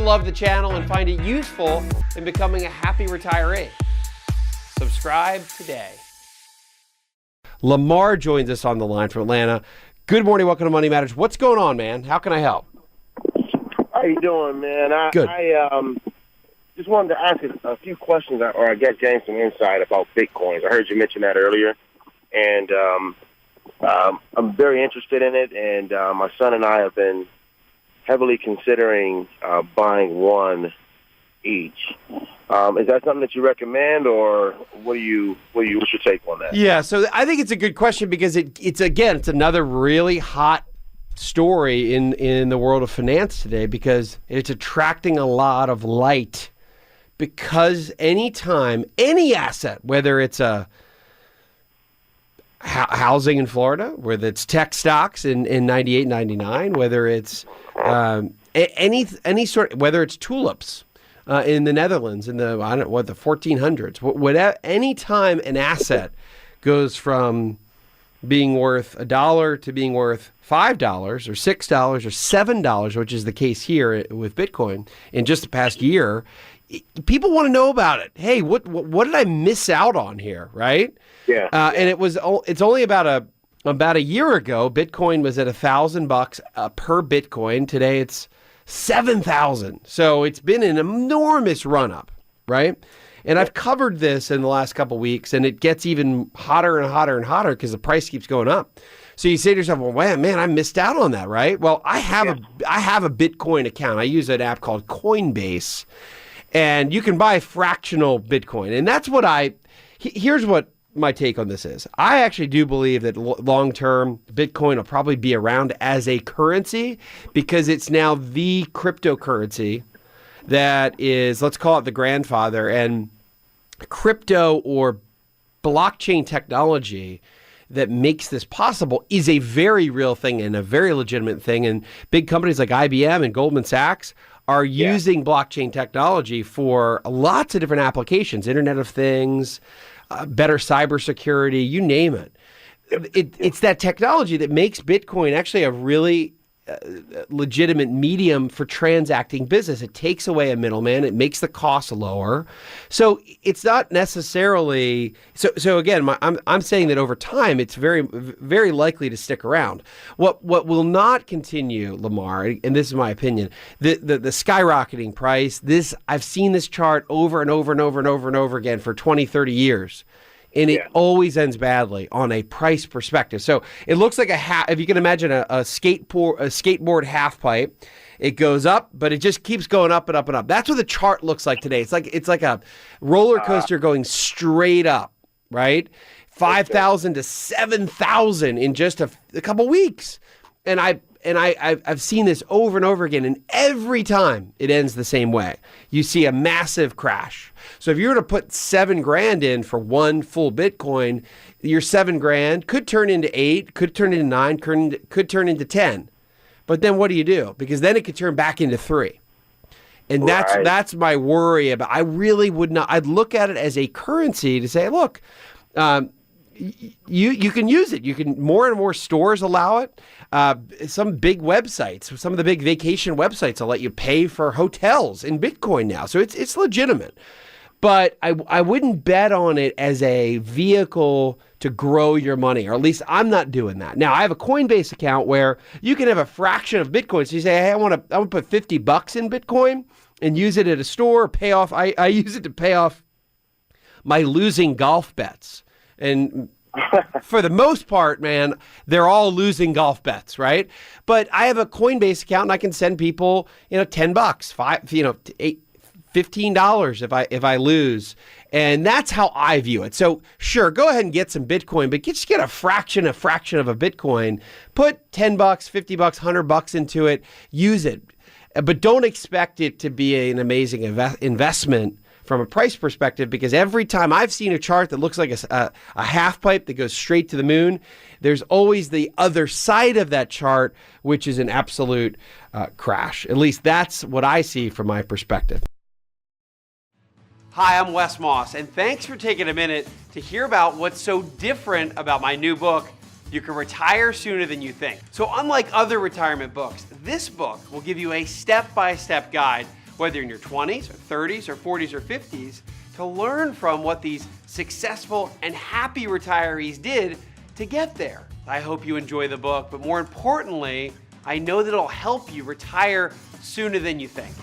love the channel and find it useful in becoming a happy retiree. Subscribe today. Lamar joins us on the line from Atlanta. Good morning, welcome to Money Matters. What's going on, man? How can I help? How you doing, man? Good. I just wanted to ask a few questions, or I guess gain some insight about Bitcoins. I heard you mention that earlier, and I'm very interested in it, and my son and I have been heavily considering buying one each. Is that something that you recommend, or what's your take on that? Yeah, so I think it's a good question because it's another really hot story in the world of finance today because it's attracting a lot of light because anytime, any asset, whether it's a housing in Florida, whether it's tech stocks in 98, 99, whether it's any sort, whether it's tulips in the Netherlands in the 1400s, whatever, anytime an asset goes from being worth $1 to being worth $5 or $6 or $7, which is the case here with Bitcoin in just the past year, people want to know about it. Hey, what did I miss out on here, right? Yeah. And it's only about a year ago, Bitcoin was at $1,000 per Bitcoin. Today it's 7,000. So it's been an enormous run up, right? And I've covered this in the last couple of weeks, and it gets even hotter and hotter and hotter because the price keeps going up. So you say to yourself, well, man, I missed out on that, right? Well, I have a Bitcoin account. I use an app called Coinbase, and you can buy fractional Bitcoin. And that's what here's what my take on this is. I actually do believe that long-term Bitcoin will probably be around as a currency because it's now the cryptocurrency that is, let's call it the grandfather, and crypto or blockchain technology that makes this possible is a very real thing and a very legitimate thing. And big companies like IBM and Goldman Sachs are using blockchain technology for lots of different applications, Internet of Things, better cybersecurity, you name it. It's that technology that makes Bitcoin actually a really legitimate medium for transacting business. It takes away a middleman. It makes the cost lower. So it's not necessarily so again, I'm saying that over time it's very, very likely to stick around. What will not continue, Lamar, and this is my opinion, the skyrocketing price, I've seen this chart over and over and over and over and over again for 20, 30 years. And it always ends badly on a price perspective. So it looks like if you can imagine a skateboard half pipe, it goes up, but it just keeps going up and up and up. That's what the chart looks like today. It's like a roller coaster going straight up, right? 5,000 to 7,000 in just a couple weeks. And I've seen this over and over again, and every time it ends the same way. You see a massive crash. So if you were to put $7,000 in for one full Bitcoin, your $7,000 could turn into 8, could turn into 9, could turn into 10. But then what do you do? Because then it could turn back into 3. And that's my worry about. I really would not. I'd look at it as a currency to say, look, you can use it. You can, more and more stores allow it. Some big websites, some of the big vacation websites will let you pay for hotels in Bitcoin now. So it's legitimate. But I wouldn't bet on it as a vehicle to grow your money, or at least I'm not doing that. Now, I have a Coinbase account where you can have a fraction of Bitcoin. So you say, hey, I want to put $50 in Bitcoin and use it at a store, or pay off. I use it to pay off my losing golf bets. And for the most part, man, they're all losing golf bets, right? But I have a Coinbase account and I can send people, $10, $8, $15 if I lose. And that's how I view it. So sure, go ahead and get some Bitcoin, but just get a fraction of a Bitcoin, put $10, $50, $100 into it, use it. But don't expect it to be an amazing investment from a price perspective, because every time I've seen a chart that looks like a half pipe that goes straight to the moon, there's always the other side of that chart, which is an absolute crash. At least that's what I see from my perspective. Hi, I'm Wes Moss, and thanks for taking a minute to hear about what's so different about my new book, You Can Retire Sooner Than You Think. So unlike other retirement books, this book will give you a step-by-step guide whether you're in your 20s or 30s or 40s or 50s, to learn from what these successful and happy retirees did to get there. I hope you enjoy the book, but more importantly, I know that it'll help you retire sooner than you think.